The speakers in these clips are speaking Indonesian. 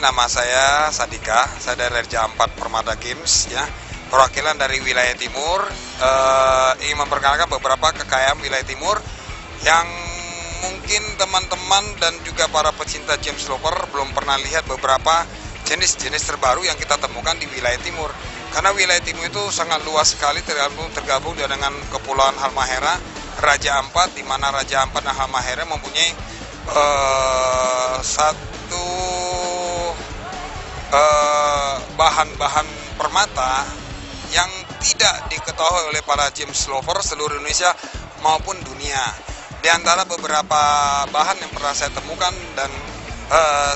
nama saya Sadika, saya dari Raja Ampat Permata Games ya, perwakilan dari wilayah timur. Ingin memperkenalkan beberapa kekayaan wilayah timur yang mungkin teman-teman dan juga para pecinta James Lover belum pernah lihat beberapa jenis-jenis terbaru yang kita temukan di wilayah timur. Karena wilayah timur itu sangat luas sekali, tergabung dengan Kepulauan Halmahera, Raja Ampat, di mana Raja Ampat dan Halmahera mempunyai satu bahan-bahan permata yang tidak diketahui oleh para James Lover seluruh Indonesia maupun dunia. Di antara beberapa bahan yang pernah saya temukan dan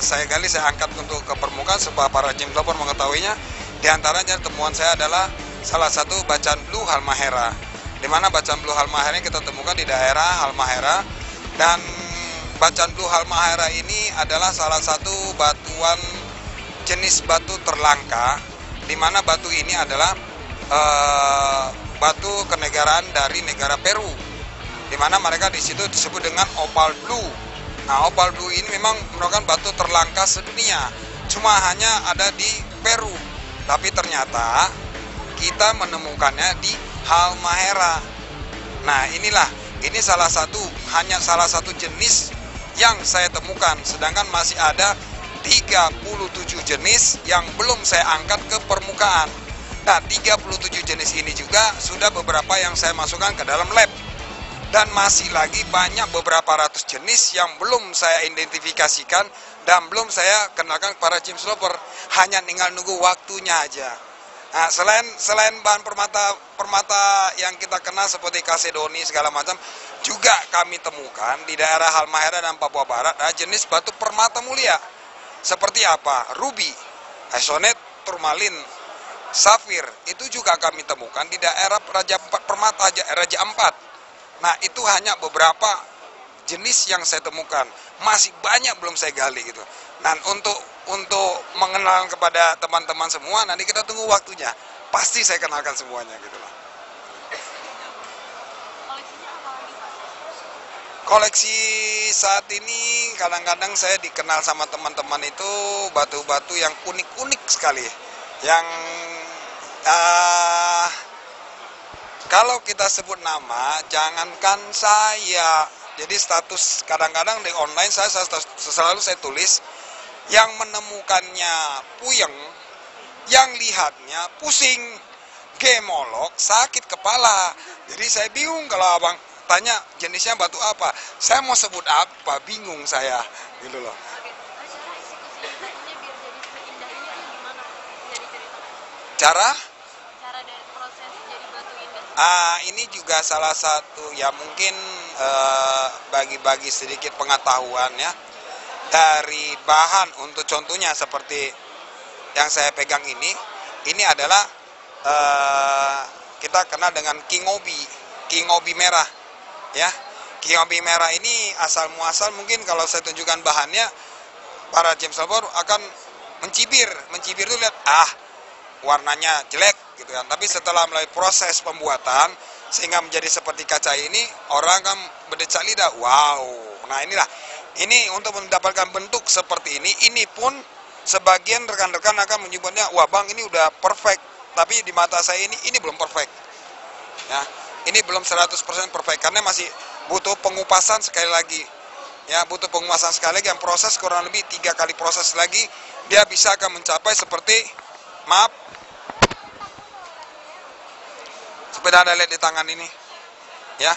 saya angkat untuk ke permukaan supaya para James Lover mengetahuinya. Di antaranya temuan saya adalah salah satu bacaan blue Halmahera, di mana bacaan blue Halmahera yang kita temukan di daerah Halmahera. Dan bacaan blue Halmahera ini adalah salah satu batuan jenis batu terlangka, di mana batu ini adalah batu kenegaraan dari negara Peru, di mana mereka di situ disebut dengan opal blue. Nah, opal blue ini memang merupakan batu terlangka sedunia, cuma hanya ada di Peru. Tapi ternyata kita menemukannya di Halmahera. Nah, ini hanya salah satu jenis yang saya temukan, sedangkan masih ada 37 jenis yang belum saya angkat ke permukaan. Nah, 37 jenis ini juga sudah beberapa yang saya masukkan ke dalam lab. Dan masih lagi banyak beberapa ratus jenis yang belum saya identifikasikan dan belum saya kenalkan para James Lover. Hanya tinggal nunggu waktunya aja. Nah, selain bahan permata yang kita kenal seperti kasedoni segala macam, juga kami temukan di daerah Halmahera dan Papua Barat ada jenis batu permata mulia. Seperti apa? Ruby, isonet, turmalin, safir, itu juga kami temukan di daerah Raja Ampat. Nah, itu hanya beberapa jenis yang saya temukan. Masih banyak belum saya gali gitu. Dan untuk mengenal kepada teman-teman semua, nanti kita tunggu waktunya. Pasti saya kenalkan semuanya gitu loh. Koleksinya apa lagi, Pak? Koleksi saat ini kadang-kadang saya dikenal sama teman-teman itu batu-batu yang unik-unik sekali. Yang kalau kita sebut nama, jangankan saya. Jadi status kadang-kadang di online selalu saya tulis yang menemukannya puyeng, yang lihatnya pusing, gemolok, sakit kepala. Jadi saya bingung kalau abang tanya jenisnya batu apa. Saya mau sebut apa, bingung saya, gitu loh. Oke, cara eksekusi batunya biar jadi seindah ini tuh gimana? Bisa diceritakan? Cara? Cara dari proses jadi batu indah. Ini juga salah satu ya mungkin bagi-bagi sedikit pengetahuan ya dari bahan. Untuk contohnya seperti yang saya pegang ini adalah kita kenal dengan king obi merah ya. King obi merah ini asal muasal mungkin kalau saya tunjukkan bahannya para James Lover akan mencibir itu lihat warnanya jelek gitu kan. Tapi setelah melalui proses pembuatan sehingga menjadi seperti kaca ini, orang kan berdecak lidah, wow. Nah, ini untuk mendapatkan bentuk seperti ini pun sebagian rekan-rekan akan menyebutnya, wah bang ini udah perfect. Tapi di mata saya ini belum perfect ya. Ini belum 100% perfect karena masih butuh pengupasan sekali lagi ya, butuh pengupasan sekali lagi yang proses kurang lebih 3 kali proses lagi dia bisa akan mencapai seperti seperti Anda lihat di tangan ini ya.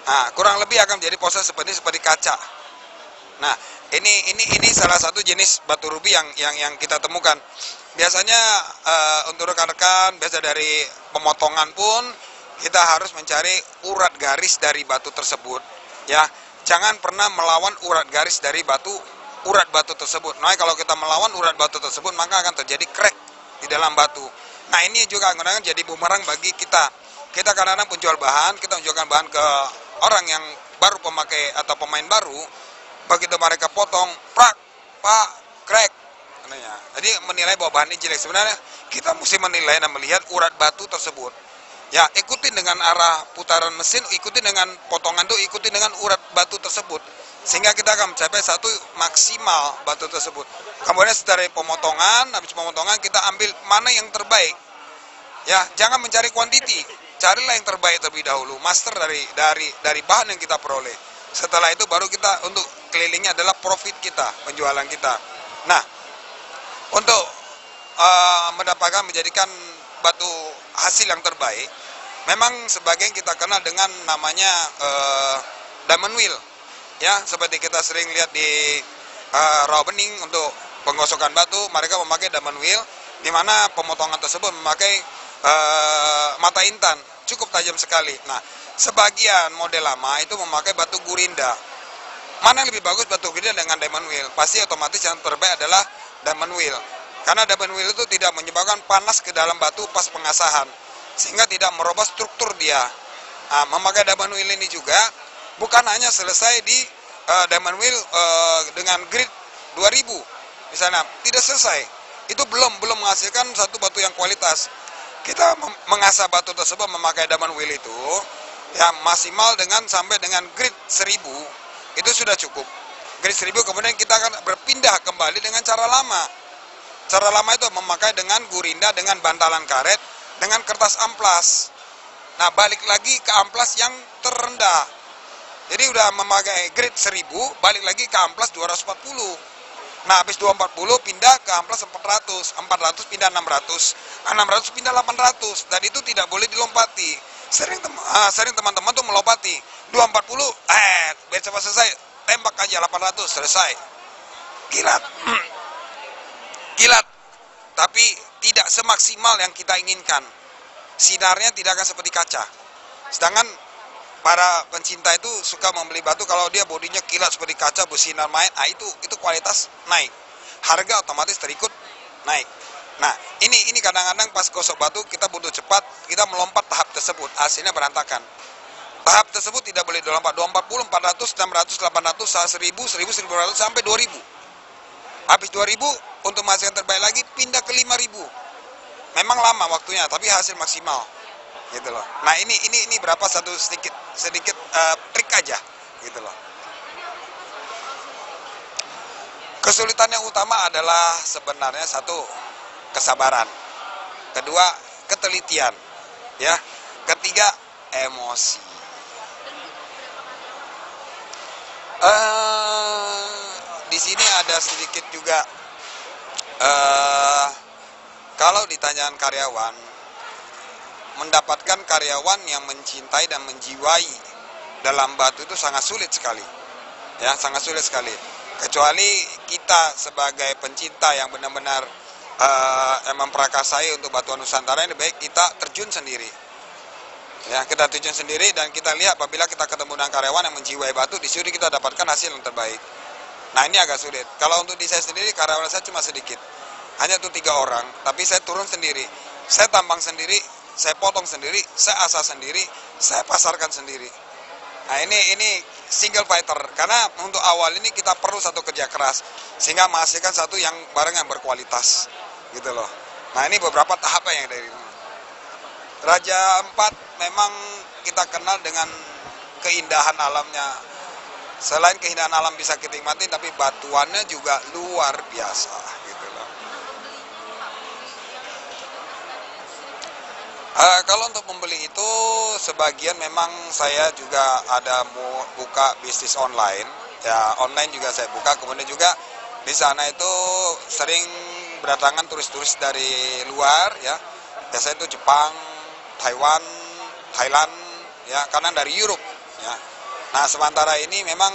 Nah, kurang lebih akan menjadi proses seperti kaca. Nah, ini salah satu jenis batu rubi yang kita temukan. Biasanya untuk rekan-rekan biasa dari pemotongan pun kita harus mencari urat garis dari batu tersebut ya. Jangan pernah melawan urat garis dari urat batu tersebut. Nah, kalau kita melawan urat batu tersebut maka akan terjadi crack di dalam batu. Nah, ini juga kadang-kadang jadi bumerang bagi kita. Kita kadang-kadang penjual bahan, kita menjualkan bahan ke orang yang baru pemakai atau pemain baru. Begitu mereka potong, prak, pak, crack. Jadi menilai bahwa bahan ini jelek. Sebenarnya kita mesti menilai dan melihat urat batu tersebut. Ya, ikutin dengan arah putaran mesin, ikutin dengan potongan tuh, ikutin dengan urat batu tersebut. Sehingga kita akan mencapai satu maksimal batu tersebut. Kemudian setelah pemotongan, habis pemotongan kita ambil mana yang terbaik. Ya, jangan mencari kuantiti, carilah yang terbaik terlebih dahulu, master dari bahan yang kita peroleh. Setelah itu baru kita untuk kelilingnya adalah profit kita, penjualan kita. Nah, untuk mendapatkan menjadikan batu hasil yang terbaik, memang sebagian kita kenal dengan namanya diamond wheel. Ya, seperti kita sering lihat di raw bening untuk penggosokan batu, mereka memakai diamond wheel, di mana pemotongan tersebut memakai mata intan, cukup tajam sekali. Nah, sebagian model lama itu memakai batu gurinda. Mana yang lebih bagus, batu gurinda dengan diamond wheel? Pasti otomatis yang terbaik adalah diamond wheel. Karena diamond wheel itu tidak menyebabkan panas ke dalam batu pas pengasahan, sehingga tidak merubah struktur dia. Nah, memakai diamond wheel ini juga bukan hanya selesai di diamond wheel dengan grid 2000 di sana, tidak selesai. Itu belum menghasilkan satu batu yang kualitas. Kita mengasah batu tersebut memakai diamond wheel itu ya maksimal sampai dengan grid 1000 itu sudah cukup. Grid 1000 kemudian kita akan berpindah kembali dengan cara lama. Cara lama itu memakai dengan gurinda, dengan bantalan karet, dengan kertas amplas. Nah, balik lagi ke amplas yang terendah. Jadi udah memakai grid 1000, balik lagi ke amplas 240. Nah, habis 240 pindah ke amplas 400, 400 pindah 600, 600 pindah 800, dan itu tidak boleh dilompati. Sering teman-teman tuh melompati, 240, biar cepat selesai, tembak aja 800, selesai. Kilat, kilat, tapi tidak semaksimal yang kita inginkan. Sinarnya tidak akan seperti kaca. Sedangkan para pencinta itu suka membeli batu kalau dia bodinya kilat seperti kaca, bersinar main, itu kualitas naik, harga otomatis terikut naik. Nah, ini kadang-kadang pas gosok batu kita butuh cepat, kita melompat tahap tersebut, hasilnya berantakan. Tahap tersebut tidak boleh dilompat, 240, 400, 600, 800, 1000, 1000, 1500 sampai 2000. Habis 2000 untuk menghasilkan terbaik lagi pindah ke 5000. Memang lama waktunya, tapi hasil maksimal. Gitu loh. Nah, ini berapa satu sedikit trik aja gitu loh. Kesulitan yang utama adalah sebenarnya satu, kesabaran. Kedua, ketelitian. Ya. Ketiga, emosi. Di sini ada sedikit juga kalau ditanyakan karyawan, mendapatkan karyawan yang mencintai dan menjiwai dalam batu itu sangat sulit sekali. Ya, sangat sulit sekali. Kecuali kita sebagai pencinta yang benar-benar memprakarsai untuk batuan Nusantara, ini baik kita terjun sendiri. Ya, kita terjun sendiri dan kita lihat apabila kita ketemu dengan karyawan yang menjiwai batu, di situ kita dapatkan hasil yang terbaik. Nah, ini agak sulit. Kalau untuk di saya sendiri, karyawan saya cuma sedikit. Hanya tuh 3 orang, tapi saya turun sendiri. Saya tambang sendiri, saya potong sendiri, saya asah sendiri, saya pasarkan sendiri. Nah, ini single fighter, karena untuk awal ini kita perlu satu kerja keras sehingga menghasilkan satu barang yang berkualitas gitu loh. Nah, ini beberapa tahapan yang dari ini. Raja 4 memang kita kenal dengan keindahan alamnya. Selain keindahan alam bisa kita nikmati, tapi batuannya juga luar biasa gitu loh. Kalau untuk membeli itu sebagian memang saya juga ada mau buka bisnis online. Ya, online juga saya buka, kemudian juga di sana itu sering berdatangan turis-turis dari luar ya. Biasanya itu Jepang, Taiwan, Thailand ya, karena dari Europe ya. Nah, sementara ini memang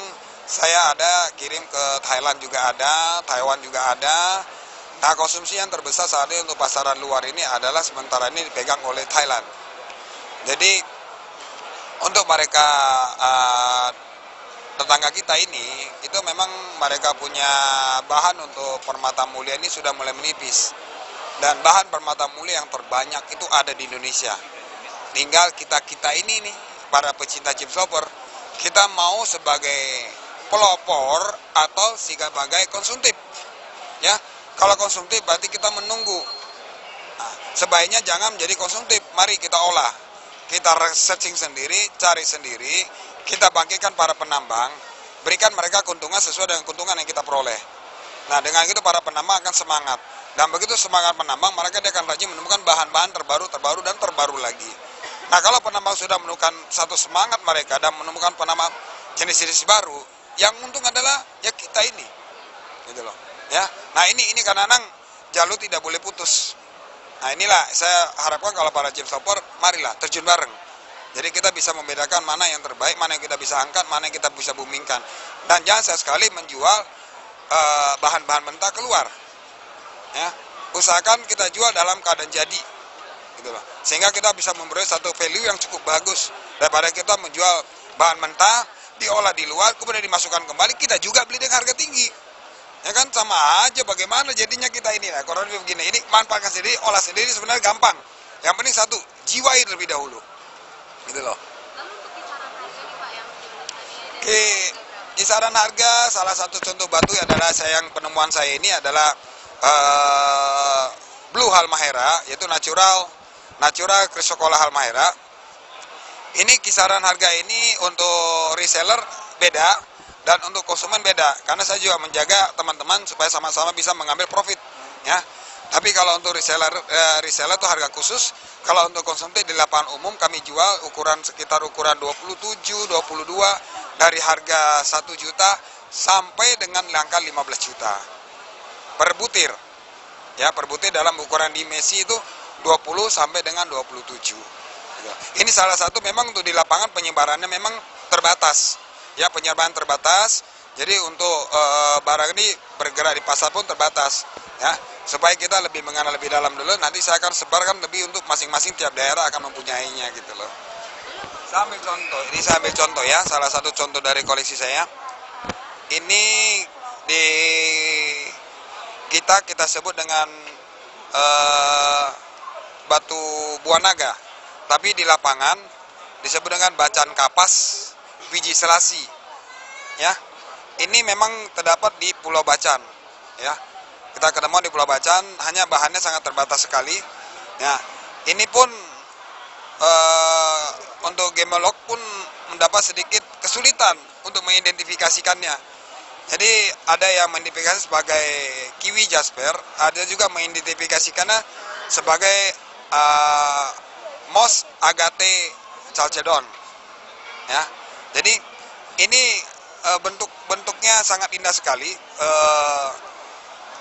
saya ada kirim ke Thailand juga ada, Taiwan juga ada. Nah, konsumsi yang terbesar saat ini untuk pasaran luar ini adalah sementara ini dipegang oleh Thailand. Jadi untuk mereka tetangga kita ini, itu memang mereka punya bahan untuk permata mulia ini sudah mulai menipis. Dan bahan permata mulia yang terbanyak itu ada di Indonesia. Tinggal kita ini nih, para pecinta chip stopper, kita mau sebagai pelopor atau sebagai konsumtif. Ya, kalau konsumtif berarti kita menunggu. Nah, sebaiknya jangan menjadi konsumtif, mari kita olah. kita searching sendiri, cari sendiri, kita bagikan para penambang, berikan mereka keuntungan sesuai dengan keuntungan yang kita peroleh. Nah, dengan itu para penambang akan semangat. Dan begitu semangat penambang, mereka dia akan rajin menemukan bahan-bahan terbaru, dan terbaru lagi. Nah, kalau penambang sudah menemukan satu semangat mereka dan menemukan penambang jenis-jenis baru, yang untung adalah ya kita ini. Gitu loh. Ya. Nah, ini kadang-kadang jalur tidak boleh putus. Nah, inilah saya harapkan kalau para James Hopper, marilah terjun bareng. Jadi kita bisa membedakan mana yang terbaik, mana yang kita bisa angkat, mana yang kita bisa boomingkan. Dan jangan sekali menjual bahan-bahan mentah keluar. Ya, usahakan kita jual dalam keadaan jadi. Gitu loh. Sehingga kita bisa memberi satu value yang cukup bagus daripada kita menjual bahan mentah, diolah di luar, kemudian dimasukkan kembali, kita juga beli dengan harga tinggi. Ya kan, sama aja bagaimana jadinya kita ini. Nah, kurang lebih begini, ini manfaatkan sendiri, olah sendiri sebenarnya gampang. Yang penting satu, jiwai terlebih dahulu. Gitu loh. Lalu untuk kisaran harga nih Pak yang dibeli tadi Oke, kisaran harga salah satu contoh batu adalah penemuan saya ini adalah Blue Halmahera, yaitu natural chrysocolla halmahera. Ini kisaran harga ini untuk reseller beda dan untuk konsumen beda, karena saya juga menjaga teman-teman supaya sama-sama bisa mengambil profit, ya. Tapi kalau untuk reseller itu harga khusus. Kalau untuk konsumtif di lapangan umum kami jual sekitar ukuran 27, 22 dari harga 1 juta sampai dengan angka 15 juta per butir. Ya, per butir dalam ukuran dimensi itu 20 sampai dengan 27. Ini salah satu memang untuk di lapangan penyebarannya memang terbatas. Ya, penyebaran terbatas. Jadi untuk barang ini bergerak di pasar pun terbatas. Ya, supaya kita lebih mengenal lebih dalam dulu, nanti saya akan sebarkan lebih untuk masing-masing tiap daerah akan mempunyainya gitu loh. Saya ambil contoh, ini saya ambil contoh ya, salah satu contoh dari koleksi saya. Ini kita sebut dengan batu buah naga, tapi di lapangan disebut dengan bacan kapas biji selasi. Ya, ini memang terdapat di Pulau Bacan. Ya, kita ketemu di Pulau Bacan, hanya bahannya sangat terbatas sekali. Ya, ini pun untuk gemolog pun mendapat sedikit kesulitan untuk mengidentifikasikannya. Jadi ada yang mengidentifikasi sebagai kiwi jasper, ada juga mengidentifikasikannya sebagai moss agate chalcedon. Ya, jadi ini bentuknya sangat indah sekali.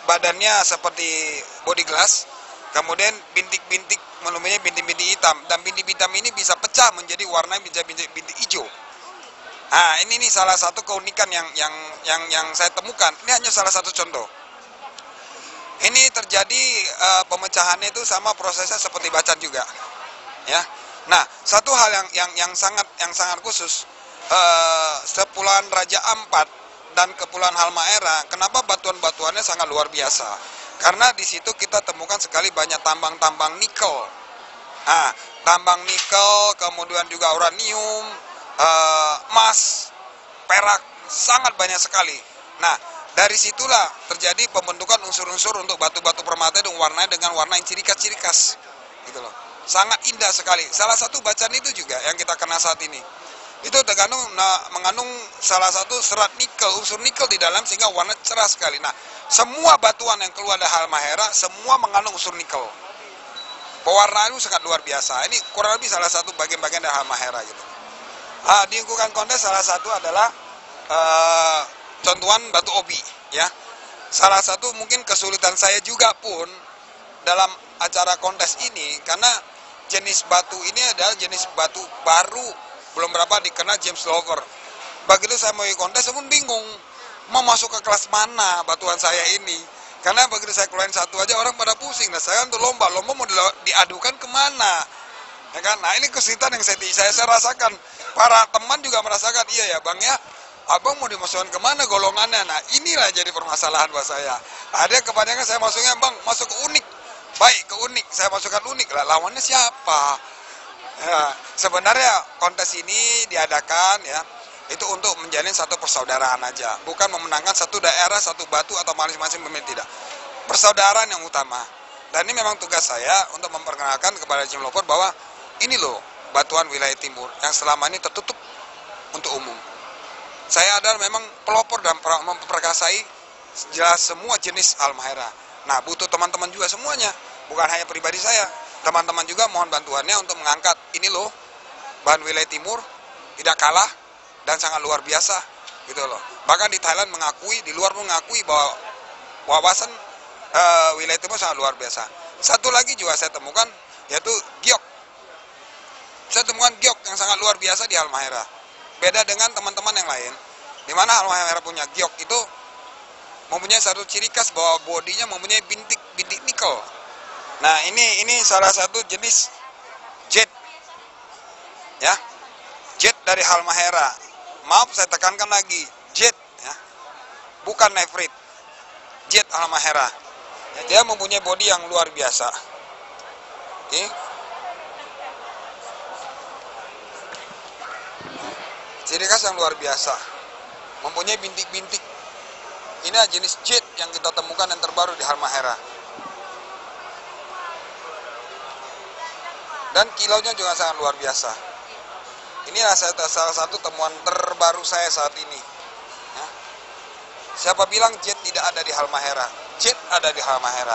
Badannya seperti body glass, kemudian bintik-bintik volumenya bintik-bintik hitam, dan bintik hitam ini bisa pecah menjadi warna bintik hijau. Nah, ini salah satu keunikan yang saya temukan. Ini hanya salah satu contoh. Ini terjadi pemecahannya itu sama prosesnya seperti bacan juga. Ya. Nah, satu hal yang sangat khusus, Kepulauan Raja Ampat dan Kepulauan Halmahera, kenapa batuan-batuannya sangat luar biasa? Karena di situ kita temukan sekali banyak tambang-tambang nikel. Nah, tambang nikel, kemudian juga uranium, emas, perak, sangat banyak sekali. Nah, dari situlah terjadi pembentukan unsur-unsur untuk batu-batu permata dengan warna yang ciri khas, gitu loh. Sangat indah sekali. Salah satu bacaan itu juga yang kita kenal saat ini. Itu mengandung salah satu serat nikel, unsur nikel di dalam, sehingga warna cerah sekali. Nah, semua batuan yang keluar dari Halmahera semua mengandung unsur nikel. Pewarnaan itu sangat luar biasa. Ini kurang lebih salah satu bagian-bagian dari Halmahera gitu. Di lingkungan kontes salah satu adalah contohan batu obi, ya. Salah satu mungkin kesulitan saya juga pun dalam acara kontes ini, karena jenis batu ini adalah jenis batu baru, belum berapa dikenal James Lover. Begitu saya mau ikut kontes, saya pun bingung mau masuk ke kelas mana batuan saya ini. Karena begitu saya keluarin satu aja orang pada pusing. Nah, saya untuk lomba mau diadukan kemana? Ya kan? Nah, ini kesulitan yang saya rasakan. Para teman juga merasakan, iya ya bang ya, abang mau dimasukkan kemana golongannya? Nah, inilah jadi permasalahan buat saya. Ada kebanyakan saya masuknya, bang masuk ke unik. Baik, ke unik, saya masukkan unik. Lah, lawannya siapa? Ya, sebenarnya kontes ini diadakan ya itu untuk menjalin satu persaudaraan aja, bukan memenangkan satu daerah, satu batu atau masing-masing pemilik, tidak. Persaudaraan yang utama. Dan ini memang tugas saya untuk memperkenalkan kepada James Lover bahwa ini loh batuan wilayah timur yang selama ini tertutup untuk umum. Saya adalah memang pelopor dan memperkasai jelas semua jenis almahera. Nah, butuh teman-teman juga semuanya, bukan hanya pribadi saya. Teman-teman juga mohon bantuannya untuk mengangkat ini loh, bahan wilayah timur tidak kalah dan sangat luar biasa gitu loh. Bahkan di Thailand mengakui, di luar mengakui bahwa wawasan wilayah timur sangat luar biasa. Satu lagi juga saya temukan yaitu giok. Saya temukan giok yang sangat luar biasa di Halmahera. Beda dengan teman-teman yang lain, di mana Halmahera punya giok itu mempunyai satu ciri khas bahwa bodinya mempunyai bintik nikel. Nah, ini salah satu jenis jet, ya, jet dari Halmahera. Maaf, saya tekankan lagi, jet, ya, bukan nefrit, jet Halmahera. Ya, dia mempunyai bodi yang luar biasa. Oke. Ciri khas yang luar biasa, mempunyai bintik-bintik. Ini jenis jet yang kita temukan yang terbaru di Halmahera. Dan kilaunya juga sangat luar biasa. Inilah salah satu temuan terbaru saya saat ini. Ya. Siapa bilang jet tidak ada di Halmahera? Jet ada di Halmahera.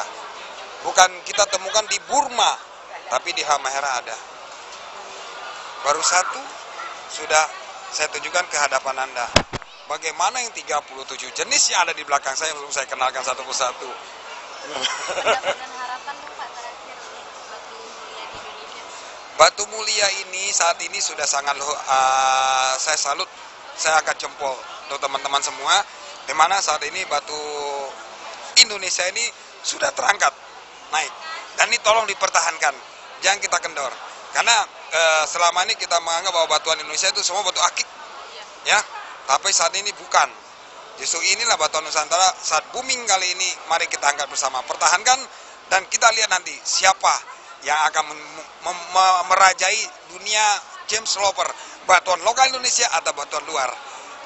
Bukan kita temukan di Burma, tapi di Halmahera ada. Baru satu sudah saya tunjukkan ke hadapan Anda. Bagaimana yang 37 jenis yang ada di belakang saya belum saya kenalkan satu persatu. Pendapat dan harapan Pak terakhir batu mulia di Indonesia. Batu mulia ini saat ini sudah sangat saya salut, saya angkat jempol untuk teman-teman semua, di mana saat ini batu Indonesia ini sudah terangkat naik, dan ini tolong dipertahankan, jangan kita kendor, karena selama ini kita menganggap bahwa batuan Indonesia itu semua batu akik, ya, tapi saat ini bukan. Justru inilah batuan Nusantara saat booming kali ini. Mari kita angkat bersama, pertahankan, dan kita lihat nanti siapa yang akan merajai dunia James Sloper, batuan lokal Indonesia atau batuan luar.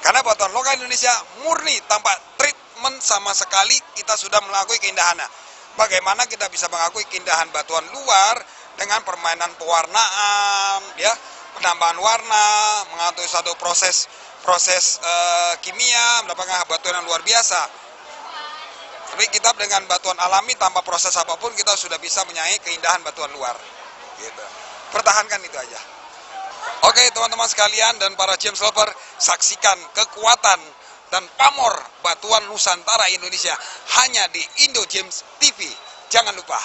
Karena batuan lokal Indonesia murni tanpa treatment sama sekali, kita sudah mengakui keindahannya. Bagaimana kita bisa mengakui keindahan batuan luar dengan permainan pewarnaan, ya, penambahan warna, mengatur satu proses kimia, mendapatkan batuan yang luar biasa. Tapi kita dengan batuan alami tanpa proses apapun kita sudah bisa menyaingi keindahan batuan luar. Gitu. Pertahankan itu aja. Oke teman-teman sekalian dan para James Lover, saksikan kekuatan dan pamor batuan Nusantara Indonesia hanya di Indo James TV. Jangan lupa.